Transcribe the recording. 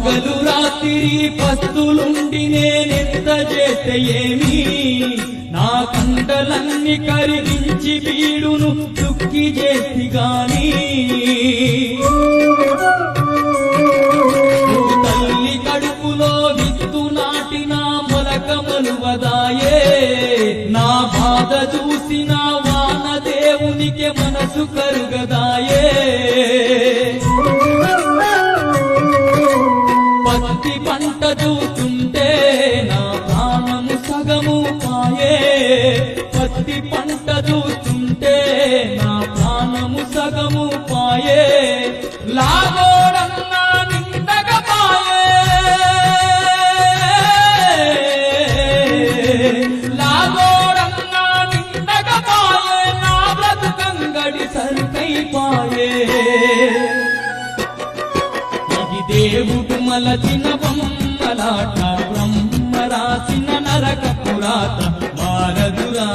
పగలు రాత్రి పస్తులుండి నేనెంత చేస్తే ఏమి, నా కండలన్నీ కరిగించి వీడును దుఃఖి చేసి గాని, తల్లి కడుపులో విత్తు నాటిన మొలక మలువదాయే, నా బాధ చూసిన వాన దేవునికి మనసు కరుగదాయే. పత్తి పంట చూస్తుంటే నా ప్రాణము సగము పాయే, పత్తి పంట చూస్తుంటే నా ప్రాణము సగము పాయే, లాగోడన్నా నిండగా పాయే, లాగోడన్నా నిండగా పాయే, నా బ్రతుకంగడి సరుకై పాయే. ఇది దేవుడు మలచిన బొమ్మలాట, బ్రహ్మ రాసిన నరక పురాత మారదురా.